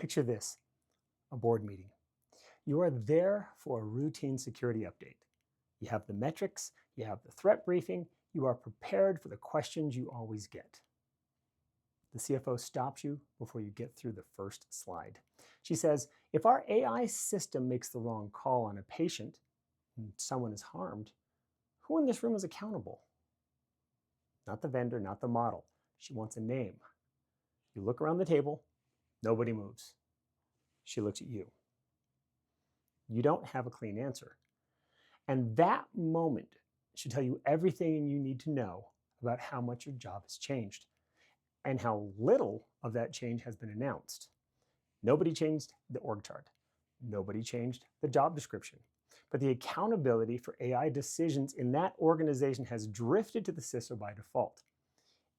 Picture this, a board meeting. You are there for a routine security update. You have the metrics, you have the threat briefing, you are prepared for the questions you always get. The CFO stops you before you get through the first slide. She says, if our AI system makes the wrong call on a patient and someone is harmed, who in this room is accountable? Not the vendor, not the model. She wants a name. You look around the table, nobody moves. She looks at you. You don't have a clean answer. And that moment should tell you everything you need to know about how much your job has changed and how little of that change has been announced. Nobody changed the org chart. Nobody changed the job description. But the accountability for AI decisions in that organization has drifted to the CISO by default.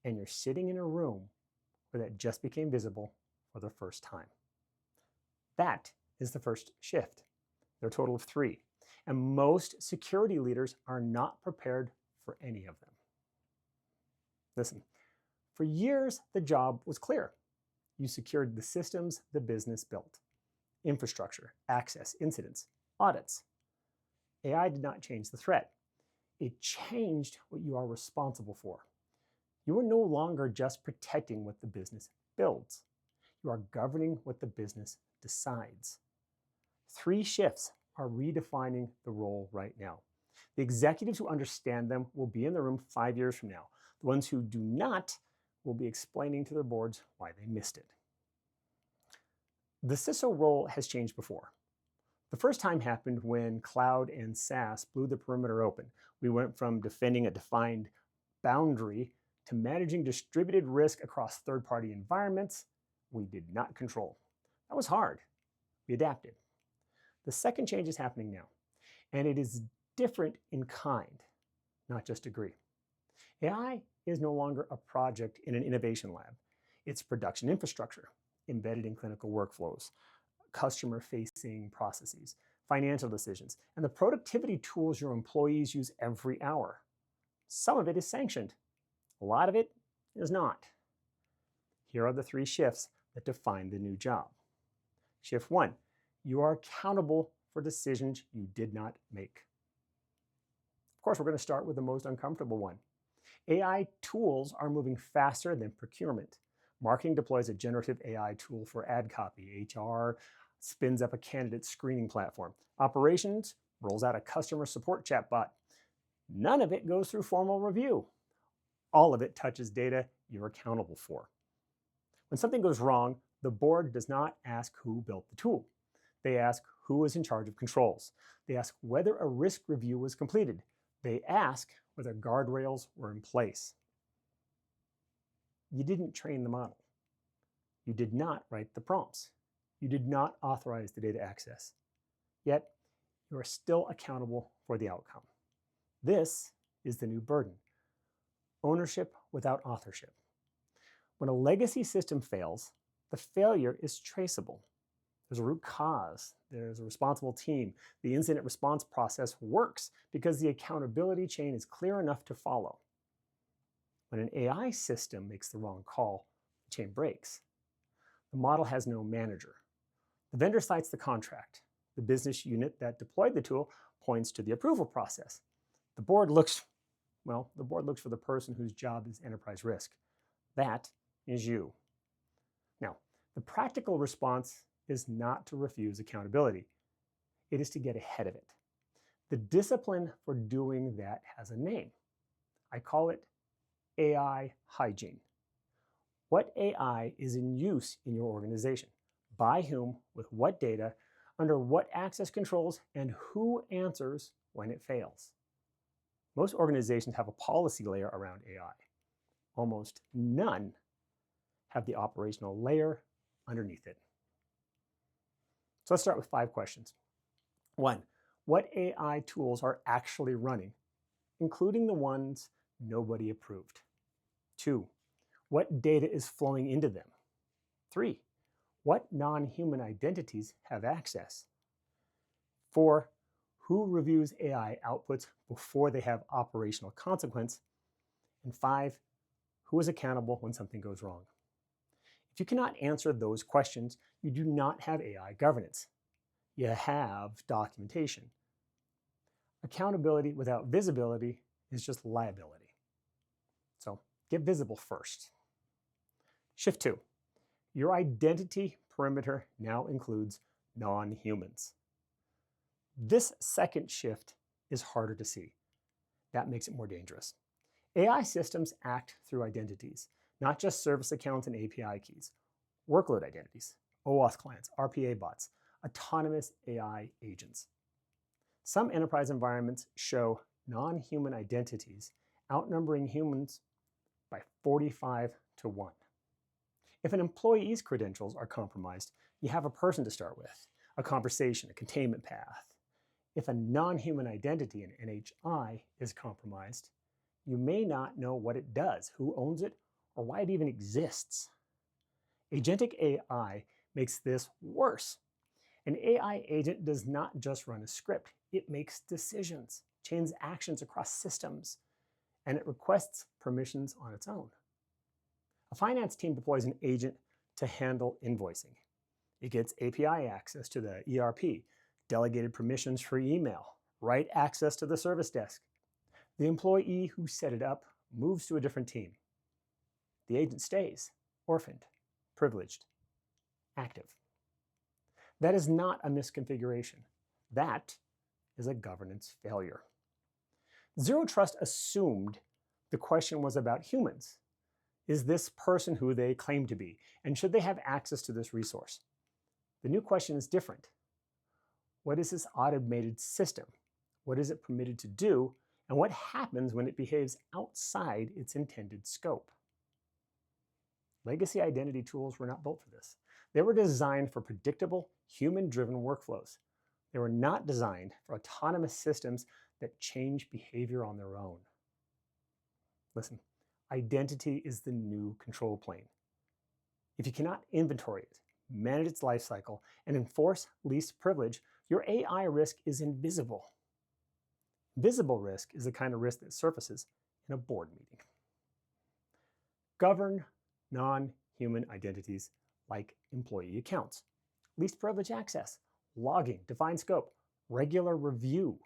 And you're sitting in a room where that just became visible for the first time. That is the first shift. There are a total of 3. And most security leaders are not prepared for any of them. Listen, for years, the job was clear. You secured the systems the business built. Infrastructure, access, incidents, audits. AI did not change the threat. It changed what you are responsible for. You are no longer just protecting what the business builds. You are governing what the business decides. 3 shifts are redefining the role right now. The executives who understand them will be in the room 5 years from now. The ones who do not will be explaining to their boards why they missed it. The CISO role has changed before. The first time happened when cloud and SaaS blew the perimeter open. We went from defending a defined boundary to managing distributed risk across third-party environments we did not control. That was hard. We adapted. The second change is happening now, and it is different in kind, not just degree. AI is no longer a project in an innovation lab. It's production infrastructure embedded in clinical workflows, customer-facing processes, financial decisions, and the productivity tools your employees use every hour. Some of it is sanctioned. A lot of it is not. Here are the 3 shifts that define the new job. Shift 1, you are accountable for decisions you did not make. Of course, we're going to start with the most uncomfortable one. AI tools are moving faster than procurement. Marketing deploys a generative AI tool for ad copy. HR spins up a candidate screening platform. Operations rolls out a customer support chatbot. None of it goes through formal review. All of it touches data you're accountable for. When something goes wrong, the board does not ask who built the tool. They ask who is in charge of controls. They ask whether a risk review was completed. They ask whether guardrails were in place. You didn't train the model. You did not write the prompts. You did not authorize the data access. Yet, you are still accountable for the outcome. This is the new burden. Ownership without authorship. When a legacy system fails, the failure is traceable. There's a root cause. There's a responsible team. The incident response process works because the accountability chain is clear enough to follow. When an AI system makes the wrong call, the chain breaks. The model has no manager. The vendor cites the contract. The business unit that deployed the tool points to the approval process. The board looks for the person whose job is enterprise risk. That is you. Now, the practical response is not to refuse accountability. It is to get ahead of it. The discipline for doing that has a name. I call it AI hygiene. What AI is in use in your organization? By whom, with what data, under what access controls, and who answers when it fails? Most organizations have a policy layer around AI. Almost none have the operational layer underneath it. So let's start with 5 questions. 1, what AI tools are actually running, including the ones nobody approved? 2, what data is flowing into them? 3, what non-human identities have access? 4, who reviews AI outputs before they have operational consequence? And 5, who is accountable when something goes wrong? If you cannot answer those questions, you do not have AI governance. You have documentation. Accountability without visibility is just liability. So get visible first. Shift 2. Your identity perimeter now includes non-humans. This second shift is harder to see. That makes it more dangerous. AI systems act through identities, not just service accounts and API keys. Workload identities, OAuth clients, RPA bots, autonomous AI agents. Some enterprise environments show non-human identities outnumbering humans by 45-1. If an employee's credentials are compromised, you have a person to start with, a conversation, a containment path. If a non-human identity, an NHI, is compromised, you may not know what it does, who owns it, or why it even exists. Agentic AI makes this worse. An AI agent does not just run a script. It makes decisions, chains actions across systems, and it requests permissions on its own. A finance team deploys an agent to handle invoicing. It gets API access to the ERP, delegated permissions for email, write access to the service desk. The employee who set it up moves to a different team. The agent stays orphaned, privileged, active. That is not a misconfiguration. That is a governance failure. Zero Trust assumed the question was about humans. Is this person who they claim to be? And should they have access to this resource? The new question is different. What is this automated system? What is it permitted to do? And what happens when it behaves outside its intended scope? Legacy identity tools were not built for this. They were designed for predictable, human-driven workflows. They were not designed for autonomous systems that change behavior on their own. Listen, identity is the new control plane. If you cannot inventory it, manage its lifecycle, and enforce least privilege, your AI risk is invisible. Visible risk is the kind of risk that surfaces in a board meeting. Govern non-human identities like employee accounts, least privilege access, logging, defined scope, regular review.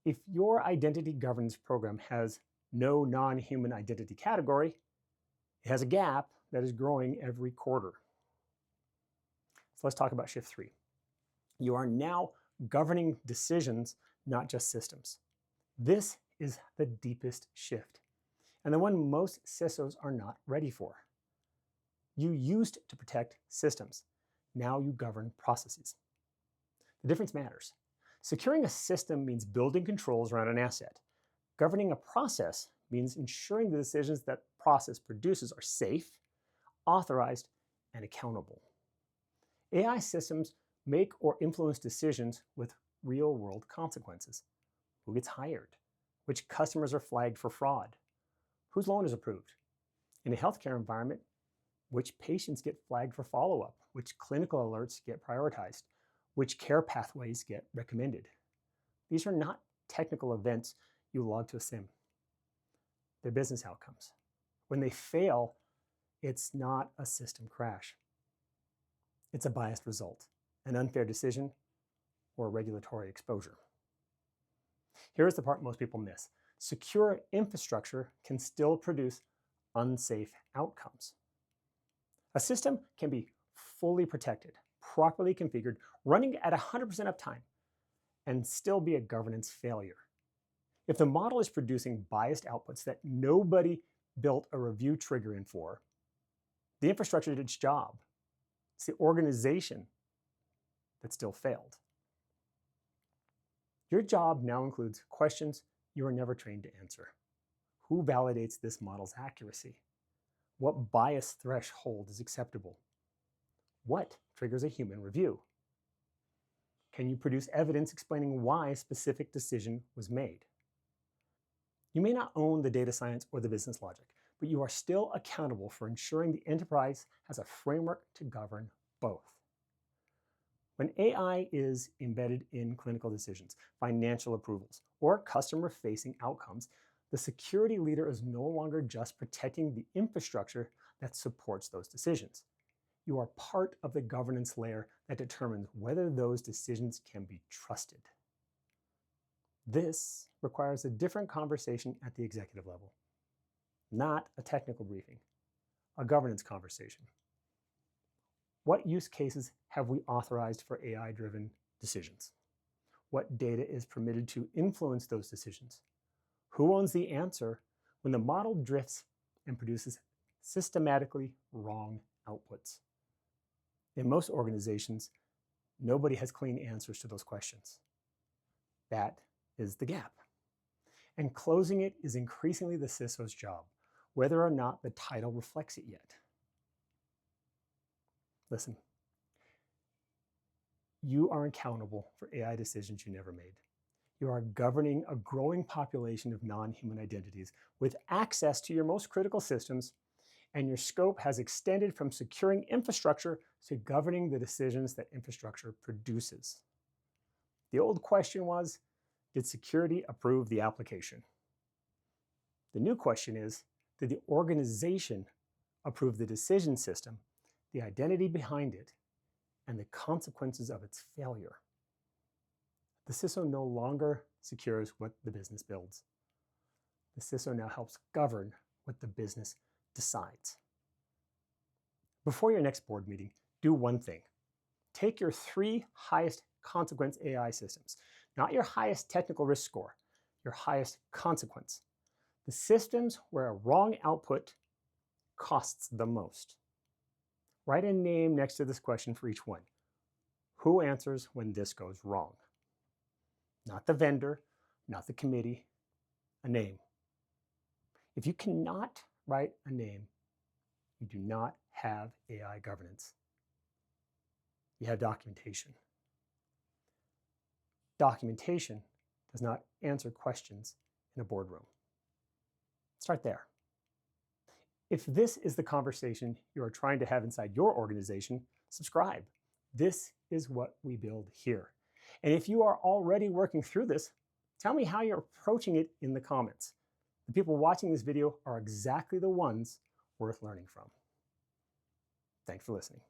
If your identity governance program has no non-human identity category, it has a gap that is growing every quarter. So let's talk about shift 3. You are now governing decisions, not just systems. This is the deepest shift, and the one most CISOs are not ready for. You used to protect systems. Now you govern processes. The difference matters. Securing a system means building controls around an asset. Governing a process means ensuring the decisions that process produces are safe, authorized, and accountable. AI systems make or influence decisions with real-world consequences. Who gets hired? Which customers are flagged for fraud? Whose loan is approved? In a healthcare environment, which patients get flagged for follow-up? Which clinical alerts get prioritized? Which care pathways get recommended? These are not technical events you log to a SIM. They're business outcomes. When they fail, it's not a system crash. It's a biased result, an unfair decision, or regulatory exposure. Here's the part most people miss. Secure infrastructure can still produce unsafe outcomes. A system can be fully protected, properly configured, running at 100% uptime, and still be a governance failure. If the model is producing biased outputs that nobody built a review trigger in for, the infrastructure did its job. It's the organization that still failed. Your job now includes questions you were never trained to answer. Who validates this model's accuracy? What bias threshold is acceptable? What triggers a human review? Can you produce evidence explaining why a specific decision was made? You may not own the data science or the business logic, but you are still accountable for ensuring the enterprise has a framework to govern both. When AI is embedded in clinical decisions, financial approvals, or customer-facing outcomes, the security leader is no longer just protecting the infrastructure that supports those decisions. You are part of the governance layer that determines whether those decisions can be trusted. This requires a different conversation at the executive level, not a technical briefing, a governance conversation. What use cases have we authorized for AI-driven decisions? What data is permitted to influence those decisions? Who owns the answer when the model drifts and produces systematically wrong outputs? In most organizations, nobody has clean answers to those questions. That is the gap. And closing it is increasingly the CISO's job, whether or not the title reflects it yet. Listen, you are accountable for AI decisions you never made. You are governing a growing population of non-human identities with access to your most critical systems, and your scope has extended from securing infrastructure to governing the decisions that infrastructure produces. The old question was, did security approve the application? The new question is, did the organization approve the decision system, the identity behind it, and the consequences of its failure? The CISO no longer secures what the business builds. The CISO now helps govern what the business decides. Before your next board meeting, do one thing. Take your 3 highest consequence AI systems, not your highest technical risk score, your highest consequence. The systems where a wrong output costs the most. Write a name next to this question for each one. Who answers when this goes wrong? Not the vendor, not the committee, a name. If you cannot write a name, you do not have AI governance. You have documentation. Documentation does not answer questions in a boardroom. Start there. If this is the conversation you are trying to have inside your organization, subscribe. This is what we build here. And if you are already working through this, tell me how you're approaching it in the comments. The people watching this video are exactly the ones worth learning from. Thanks for listening.